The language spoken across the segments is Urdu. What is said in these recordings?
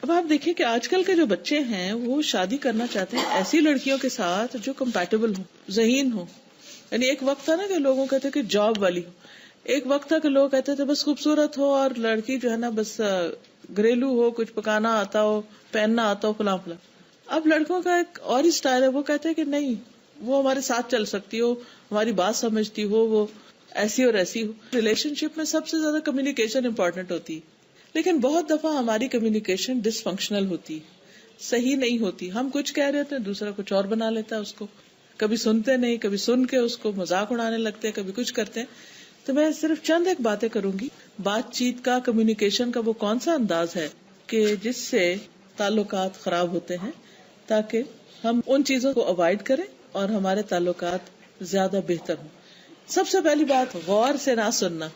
اب آپ دیکھیں کہ آج کل کے جو بچے ہیں وہ شادی کرنا چاہتے ہیں ایسی لڑکیوں کے ساتھ جو کمپیٹیبل ہوں، ذہین ہوں. یعنی ایک وقت تھا نا کہ لوگوں کہتے کہ جاب والی ہو، ایک وقت تھا کہ لوگ کہتے تھے بس خوبصورت ہو اور لڑکی جو ہے نا بس گھریلو ہو، کچھ پکانا آتا ہو، پہننا آتا ہو، فلاں فلاں. اب لڑکوں کا ایک اور ہی سٹائل ہے، وہ کہتے ہیں کہ نہیں، وہ ہمارے ساتھ چل سکتی ہو، ہماری بات سمجھتی ہو، وہ ایسی اور ایسی ہو. ریلیشن شپ میں سب سے زیادہ کمیونیکیشن امپورٹنٹ ہوتی ہے، لیکن بہت دفعہ ہماری کمیونیکیشن ڈس فنکشنل ہوتی ہے، صحیح نہیں ہوتی. ہم کچھ کہہ رہے ہوتے ہیں، دوسرا کچھ اور بنا لیتا ہے اس کو، کبھی سنتے نہیں، کبھی سن کے اس کو مذاق اڑانے لگتے ہیں، کبھی کچھ کرتے ہیں. تو میں صرف چند ایک باتیں کروں گی. بات چیت کا، کمیونیکیشن کا وہ کون سا انداز ہے کہ جس سے تعلقات خراب ہوتے ہیں، تاکہ ہم ان چیزوں کو اوائڈ کریں اور ہمارے تعلقات زیادہ بہتر ہوں. سب سے پہلی بات، غور سے نہ سننا.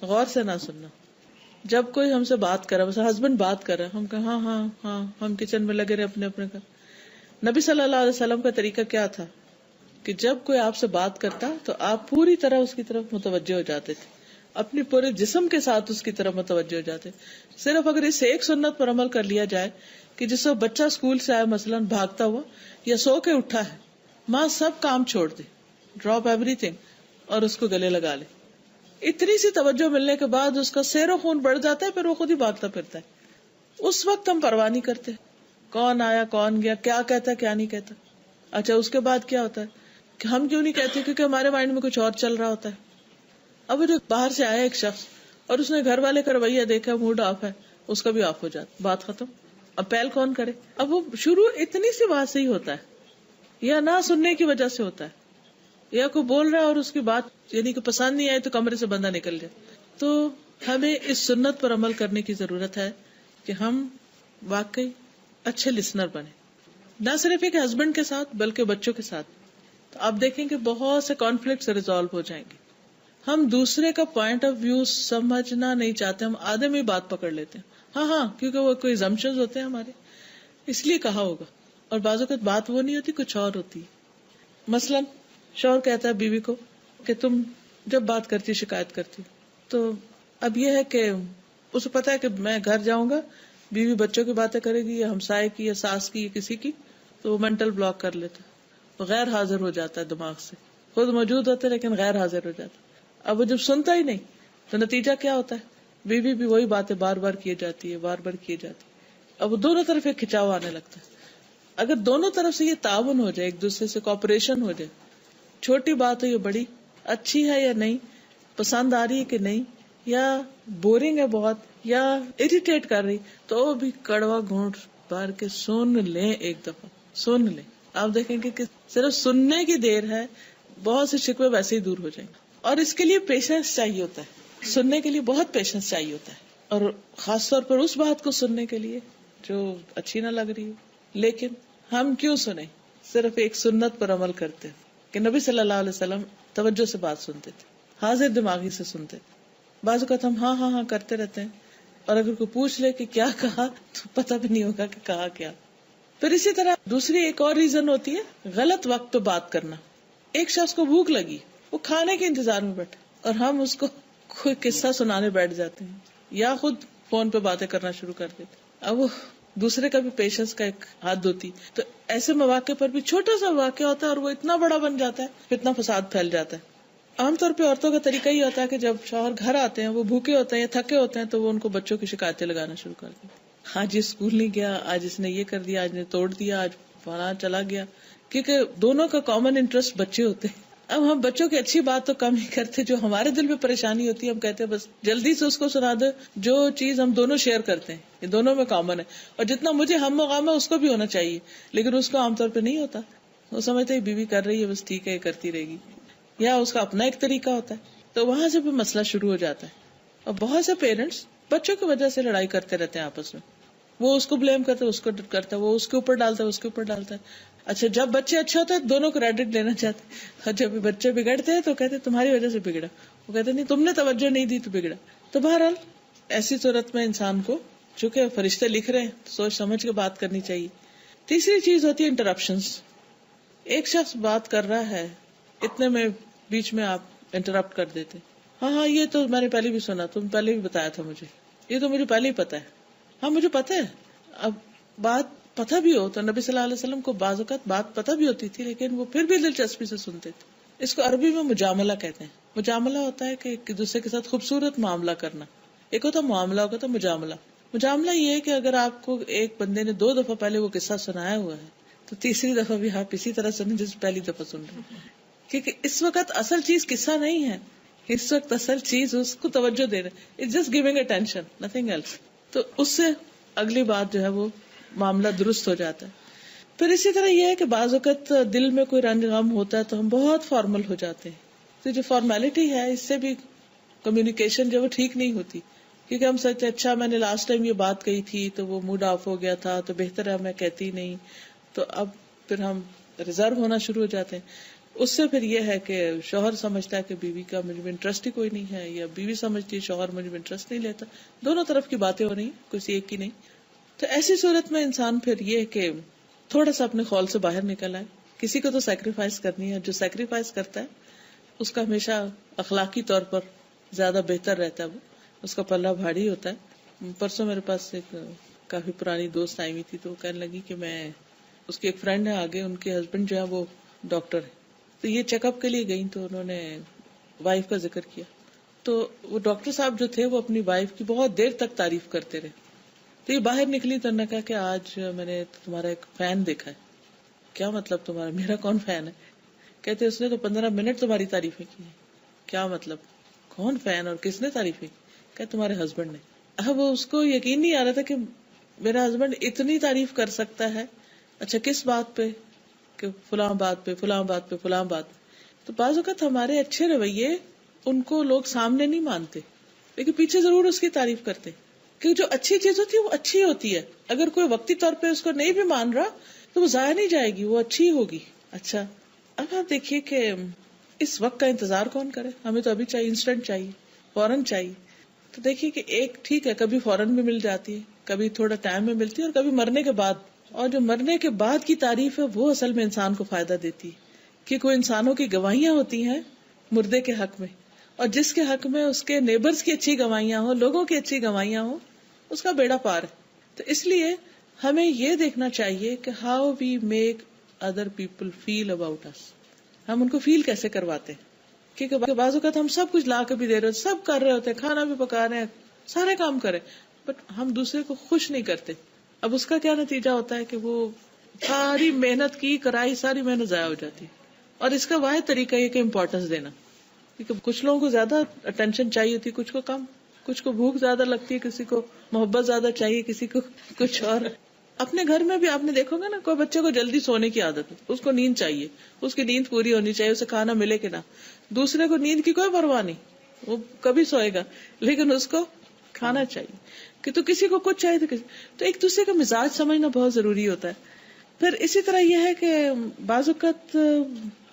غور سے نہ سننا. جب کوئی ہم سے بات کر رہا، مثلا ہسبینڈ بات کر رہا ہے، ہم کہ ہاں ہاں ہاں، ہم کچن میں لگے رہے اپنے اپنے کا. نبی صلی اللہ علیہ وسلم کا طریقہ کیا تھا کہ جب کوئی آپ سے بات کرتا تو آپ پوری طرح اس کی طرف متوجہ ہو جاتے تھے، اپنے پورے جسم کے ساتھ اس کی طرف متوجہ ہو جاتے. صرف اگر اس ایک سنت پر عمل کر لیا جائے کہ جس وقت بچہ اسکول سے آیا مثلا بھاگتا ہوا یا سو کے اٹھا ہے، ماں سب کام چھوڑ دے، ڈراپ ایوری تھنگ، اور اس کو گلے لگا لے. اتنی سی توجہ ملنے کے بعد اس کا سیر و خون بڑھ جاتا ہے، پھر وہ خود ہی بھاگتا پھرتا ہے. اس وقت ہم پرواہ نہیں کرتے کون آیا کون گیا، کیا کہتا کیا نہیں کہتا. اچھا اس کے بعد کیا ہوتا ہے کہ ہم کیوں نہیں کہتے، کیونکہ ہمارے مائنڈ میں کچھ اور چل رہا ہوتا ہے. اب جو باہر سے آیا ایک شخص اور اس نے گھر والے کا رویہ دیکھا، موڈ آف ہے، اس کا بھی آف ہو جاتا، بات ختم. اب پہل کون کرے؟ اب وہ شروع اتنی سی بات سے ہی ہوتا ہے، یا نہ سننے کی وجہ سے ہوتا ہے، یا کوئی بول رہا ہے اور اس کی بات یعنی کہ پسند نہیں آئی تو کمرے سے بندہ نکل جائے. تو ہمیں اس سنت پر عمل کرنے کی ضرورت ہے کہ ہم واقعی اچھے لسنر بنیں، نہ صرف ایک ہسبینڈ کے ساتھ بلکہ بچوں کے ساتھ. تو آپ دیکھیں کہ بہت سے کانفلکٹس ریزالو ہو جائیں گے. ہم دوسرے کا پوائنٹ آف ویو سمجھنا نہیں چاہتے، ہم آدھے میں ہی بات پکڑ لیتے ہیں. ہاں ہاں، کیونکہ وہ کوئی assumptions ہوتے ہیں ہمارے، اس لیے کہا ہوگا. اور بعض اوقات بات وہ نہیں ہوتی، کچھ اور ہوتی. مثلاً شوہر کہتا ہے بیوی کو کہ تم جب بات کرتی شکایت کرتی. تو اب یہ ہے کہ اسے پتا ہے کہ میں گھر جاؤں گا، بیوی بچوں کی باتیں کرے گی یا ہمسائے کی یا ساس کی یا کسی کی، تو وہ مینٹل بلاک کر لیتا ہے، غیر حاضر ہو جاتا ہے دماغ سے. خود موجود ہوتے لیکن غیر حاضر ہو جاتا ہے. اب وہ جب سنتا ہی نہیں تو نتیجہ کیا ہوتا ہے، بیوی بھی وہی باتیں بار بار کیے جاتی ہے، بار بار کیے جاتی ہے. اب وہ دونوں طرف ایک کھچاؤ آنے لگتا ہے. اگر دونوں طرف سے یہ تعاون ہو جائے، ایک دوسرے سے کوآپریشن ہو جائے، چھوٹی بات ہو یا بڑی، اچھی ہے یا نہیں، پسند آ رہی ہے کہ نہیں، یا بورنگ ہے بہت یا اریٹیٹ کر رہی، تو بھی کڑوا گھونٹ بھر کے سن لیں، ایک دفعہ سن لیں. آپ دیکھیں گے کہ صرف سننے کی دیر ہے، بہت سے شکوے ویسے ہی دور ہو جائیں گے. اور اس کے لیے پیشنس چاہیے ہوتا ہے، سننے کے لیے بہت پیشنس چاہیے ہوتا ہے، اور خاص طور پر اس بات کو سننے کے لیے جو اچھی نہ لگ رہی ہو. لیکن ہم کیوں سنیں؟ صرف ایک سنت پر عمل کرتے کہ نبی صلی اللہ علیہ وسلم توجہ سے بات سنتے تھے، حاضر دماغی سے سنتے تھے. بعض اوقات ہم ہاں ہاں ہاں کرتے رہتے ہیں، اور اگر کوئی پوچھ لے کہ کیا کہا تو پتہ بھی نہیں ہوگا کہ کہا کیا. پھر اسی طرح دوسری ایک اور ریزن ہوتی ہے غلط وقت پہ بات کرنا. ایک شخص کو بھوک لگی، وہ کھانے کے انتظار میں بیٹھا، اور ہم اس کو کوئی قصہ سنانے بیٹھ جاتے ہیں یا خود فون پہ باتیں کرنا شروع کر دیتے. اب وہ دوسرے کا بھی پیشنس کا ایک حد ہوتی. تو ایسے مواقع پر بھی چھوٹا سا واقعہ ہوتا ہے اور وہ اتنا بڑا بن جاتا ہے، پھر اتنا فساد پھیل جاتا ہے. عام طور پہ عورتوں کا طریقہ یہ ہوتا ہے کہ جب شوہر گھر آتے ہیں، وہ بھوکے ہوتے ہیں یا تھکے ہوتے ہیں، تو وہ ان کو بچوں کی شکایتیں لگانا شروع کر دیں. آج یہ اسکول نہیں گیا، آج اس نے یہ کر دیا، آج نے توڑ دیا، آج فلاں چلا گیا. کیونکہ دونوں کا کامن انٹرسٹ بچے ہوتے ہیں. اب ہم بچوں کی اچھی بات تو کم ہی کرتے، جو ہمارے دل میں پریشانی ہوتی ہے ہم کہتے ہیں بس جلدی سے اس کو سنا دے. جو چیز ہم دونوں شیئر کرتے ہیں، یہ دونوں میں کامن ہے، اور جتنا مجھے ہم و غم ہے اس کو بھی ہونا چاہیے، لیکن اس کو عام طور پہ نہیں ہوتا. وہ سمجھتے ہیں بیوی کر رہی ہے بس ٹھیک ہے، یہ کرتی رہے گی، یا اس کا اپنا ایک طریقہ ہوتا ہے. تو وہاں سے بھی مسئلہ شروع ہو جاتا ہے. اور بہت سے پیرنٹس بچوں کی وجہ سے لڑائی کرتے رہتے ہیں آپس میں. وہ اس کو بلیم کرتا ہے، اس کو کرتا ہے، وہ اس کے اوپر ڈالتا ہے، اس کے اوپر ڈالتا ہے. اچھا جب بچے اچھے ہوتے ہیں دونوں کو کریڈٹ لینا چاہتے ہیں، اور جب بچے بگڑتے ہیں تو کہتے ہیں تمہاری وجہ سے بگڑا. وہ کہتے نہیں، تم نے توجہ نہیں دی تو بگڑا. تو بہرحال ایسی صورت میں انسان کو، چونکہ فرشتے لکھ رہے ہیں، سوچ سمجھ کے بات کرنی چاہیے. تیسری چیز ہوتی ہے انٹرپشنز. ایک شخص بات کر رہا ہے، اتنے میں بیچ میں آپ انٹرپٹ کر دیتے. ہاں ہاں یہ تو میں نے پہلے بھی سنا، تم پہلے بھی بتایا تھا مجھے، یہ تو مجھے پہلے ہی پتا ہے. ہاں مجھے پتا ہے، اب بات پتہ بھی ہو تو نبی صلی اللہ علیہ وسلم کو بعض اوقات بات پتہ بھی ہوتی تھی لیکن وہ پھر بھی دلچسپی سے سنتے تھے. اس کو عربی میں مجاملہ کہتے ہیں. مجاملہ ہوتا ہے کہ ایک دوسرے کے ساتھ خوبصورت معاملہ کرنا. ایک ہوتا معاملہ ہوتا مجاملہ. مجاملہ یہ ہے کہ اگر آپ کو ایک بندے نے 2 دفعہ پہلے وہ قصہ سنایا ہوا ہے تو تیسری دفعہ بھی آپ اسی طرح سنیں جس پہلی دفعہ سن رہے ہیں, کیونکہ اس وقت اصل چیز قصہ نہیں ہے, اس وقت اصل چیز اس کو توجہ دے رہے, it's just giving attention, nothing else. تو اس سے اگلی بات جو ہے وہ معاملہ درست ہو جاتا ہے. پھر اسی طرح یہ ہے کہ بعض اوقات دل میں کوئی رنج غم ہوتا ہے تو ہم بہت فارمل ہو جاتے ہیں. تو جو فارمیلٹی ہے اس سے بھی کمیونیکیشن جو وہ ٹھیک نہیں ہوتی, کیونکہ ہم سچ اچھا میں نے لاسٹ ٹائم یہ بات کہی تھی تو وہ موڈ آف ہو گیا تھا تو بہتر ہے میں کہتی نہیں, تو اب پھر ہم ریزرو ہونا شروع ہو جاتے ہیں. اس سے پھر یہ ہے کہ شوہر سمجھتا ہے کہ بیوی کا مجھ میں انٹرسٹ ہی کوئی نہیں ہے, یا بیوی سمجھتی ہے شوہر مجھ میں انٹرسٹ نہیں لیتا. دونوں طرف کی باتیں ہو رہی ہیں, کسی ایک کی نہیں. تو ایسی صورت میں انسان پھر یہ کہ تھوڑا سا اپنے خول سے باہر نکل آئے. کسی کو تو سیکریفائس کرنی ہے, جو سیکریفائس کرتا ہے اس کا ہمیشہ اخلاقی طور پر زیادہ بہتر رہتا ہے, وہ اس کا پلہ بھاری ہوتا ہے. پرسوں میرے پاس ایک کافی پرانی دوست آئی ہوئی تھی تو وہ کہنے لگی کہ میں, اس کی ایک فرینڈ ہے آگے, ان کے ہسبینڈ جو ہے وہ ڈاکٹر ہے, تو یہ چیک اپ کے لیے گئی تو انہوں نے وائف کا ذکر کیا. تو وہ ڈاکٹر صاحب جو تھے وہ اپنی وائف کی بہت دیر تک تعریف کرتے رہے. تو یہ باہر نکلی تو انہوں نے کہا کہ آج میں نے تمہارا ایک فین دیکھا ہے. کیا مطلب تمہارا؟ میرا کون فین ہے؟ کہتے اس نے تو 15 منٹ تمہاری تعریفیں کی ہیں. کیا مطلب؟ کون فین اور کس نے تعریفیں؟ کہ تمہارے ہسبینڈ نے. اب وہ اس کو یقین نہیں آ رہا تھا کہ میرا ہسبینڈ اتنی تعریف کر سکتا ہے. اچھا کس بات پہ؟ کہ فلاں بات پہ, فلاں بات پہ, فلاں بات. تو بعض اوقات ہمارے اچھے رویے ان کو لوگ سامنے نہیں مانتے لیکن پیچھے ضرور اس کی تعریف کرتے, کہ جو اچھی چیز ہوتی ہے وہ اچھی ہوتی ہے. اگر کوئی وقتی طور پہ اس کو نہیں بھی مان رہا تو وہ ضائع نہیں جائے گی, وہ اچھی ہوگی. اچھا اب آپ دیکھیے کہ اس وقت کا انتظار کون کرے؟ ہمیں تو ابھی چاہیے, انسٹنٹ چاہیے, فوراً چاہیے. تو دیکھیے کہ ایک ٹھیک ہے کبھی فوراً بھی مل جاتی ہے, کبھی تھوڑا ٹائم میں ملتی ہے, اور کبھی مرنے کے بعد. اور جو مرنے کے بعد کی تعریف ہے وہ اصل میں انسان کو فائدہ دیتی ہے, کہ کوئی انسانوں کی گواہیاں ہوتی ہیں مردے کے حق میں, اور جس کے حق میں اس کے نیبرز کی اچھی گواہیاں ہوں, لوگوں کی اچھی گواہیاں ہوں, اس کا بیڑا پار ہے. تو اس لیے ہمیں یہ دیکھنا چاہیے کہ how we make other people feel about اس, ہم ان کو فیل کیسے کرواتے ہیں. کیونکہ بعض اوقات ہم سب کچھ لا کے بھی دے رہے ہوتے, سب کر رہے ہوتے ہیں, کھانا بھی پکا رہے ہیں, سارے کام کرے, بٹ ہم دوسرے کو خوش نہیں کرتے. اب اس کا کیا نتیجہ ہوتا ہے کہ وہ ساری محنت کی کرائی, ساری محنت ضائع ہو جاتی ہے. اور اس کا واحد طریقہ یہ کہ امپورٹنس دینا, کیونکہ کچھ لوگوں کو زیادہ اٹینشن چاہیے ہوتی, کچھ کو کم, کچھ کو بھوک زیادہ لگتی ہے, کسی کو محبت زیادہ چاہیے, کسی کو کچھ اور. اپنے گھر میں بھی آپ نے دیکھو گا نا, کوئی بچے کو جلدی سونے کی عادت ہے, اس کو نیند چاہیے, اس کی نیند پوری ہونی چاہیے, اسے کھانا ملے کہ نہ. دوسرے کو نیند کی کوئی پرواہ نہیں, وہ کبھی سوئے گا لیکن اس کو کھانا چاہیے. کہ تو کسی کو کچھ چاہیے تو ایک دوسرے کا مزاج سمجھنا بہت ضروری ہوتا ہے. پھر اسی طرح یہ ہے کہ بعض اوقات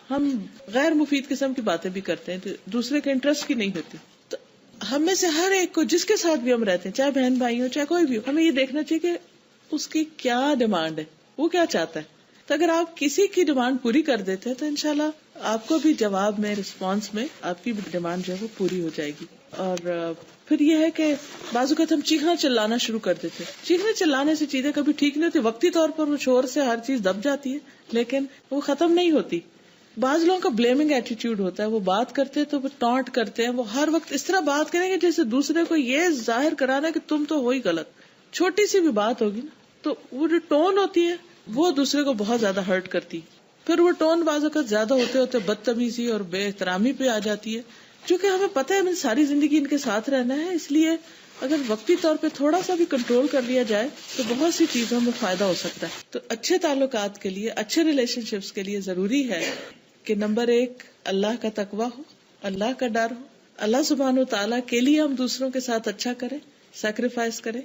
ہم غیر مفید قسم کی باتیں بھی کرتے ہیں, دوسرے کے انٹرسٹ کی نہیں ہوتی. تو ہم میں سے ہر ایک کو, جس کے ساتھ بھی ہم رہتے ہیں, چاہے بہن بھائی ہو چاہے کوئی بھی ہو, ہمیں یہ دیکھنا چاہیے کہ اس کی کیا ڈیمانڈ ہے, وہ کیا چاہتا ہے. تو اگر آپ کسی کی ڈیمانڈ پوری کر دیتے ہیں تو انشاءاللہ آپ کو بھی جواب میں, رسپانس میں آپ کی ڈیمانڈ جو ہے وہ پوری ہو جائے گی. اور پھر یہ ہے کہ بعض اوقات ہم چیخنا چلانا شروع کر دیتے. چیخنے چلانے سے چیزیں کبھی ٹھیک نہیں ہوتی, وقتی طور پر وہ شور سے ہر چیز دب جاتی ہے لیکن وہ ختم نہیں ہوتی. بعض لوگوں کا بلیمنگ ایٹیٹیوڈ ہوتا ہے, وہ بات کرتے تو وہ ٹانٹ کرتے ہیں, وہ ہر وقت اس طرح بات کریں گے جیسے دوسرے کو یہ ظاہر کرانا کہ تم تو ہو ہی غلط. چھوٹی سی بھی بات ہوگی نا تو وہ جو ٹون ہوتی ہے وہ دوسرے کو بہت زیادہ ہرٹ کرتی. پھر وہ ٹون بعض اوقات زیادہ ہوتے ہوتے بدتمیزی اور بے احترامی پہ آ جاتی ہے, کیونکہ ہمیں پتہ ہے ہمیں ساری زندگی ان کے ساتھ رہنا ہے. اس لیے اگر وقتی طور پہ تھوڑا سا بھی کنٹرول کر لیا جائے تو بہت سی چیزوں میں فائدہ ہو سکتا ہے. تو اچھے تعلقات کے لیے, اچھے ریلیشن شپس کے لیے ضروری ہے کہ نمبر 1 اللہ کا تقوی ہو, اللہ کا ڈر ہو, اللہ سبحانہ و تعالیٰ کے لیے ہم دوسروں کے ساتھ اچھا کریں, سیکریفائس کریں.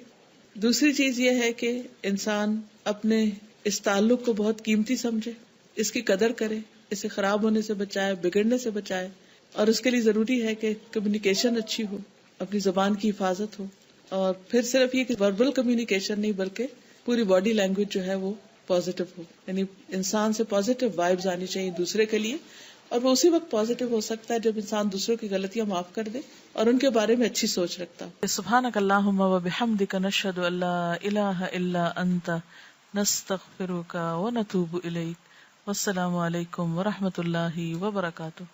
دوسری چیز یہ ہے کہ انسان اپنے اس تعلق کو بہت قیمتی سمجھے, اس کی قدر کرے, اسے خراب ہونے سے بچائے, بگڑنے سے بچائے. اور اس کے لیے ضروری ہے کہ کمیونیکیشن اچھی ہو, اپنی زبان کی حفاظت ہو, اور پھر صرف یہ کہ وربل کمیونیکیشن نہیں بلکہ پوری باڈی لینگویج جو ہے وہ پازیٹیو ہو, یعنی انسان سے پازیٹیو وائبز آنی چاہیے دوسرے کے لیے, اور وہ اسی وقت پازیٹیو ہو سکتا ہے جب انسان دوسروں کی غلطیاں معاف کر دے اور ان کے بارے میں اچھی سوچ رکھتا ہو. سبحانک اللہم وبحمدک نشہد ان لا الہ الا انت نستغفرک ونتوب الیک. والسلام علیکم ورحمۃ اللہ وبرکاتہ.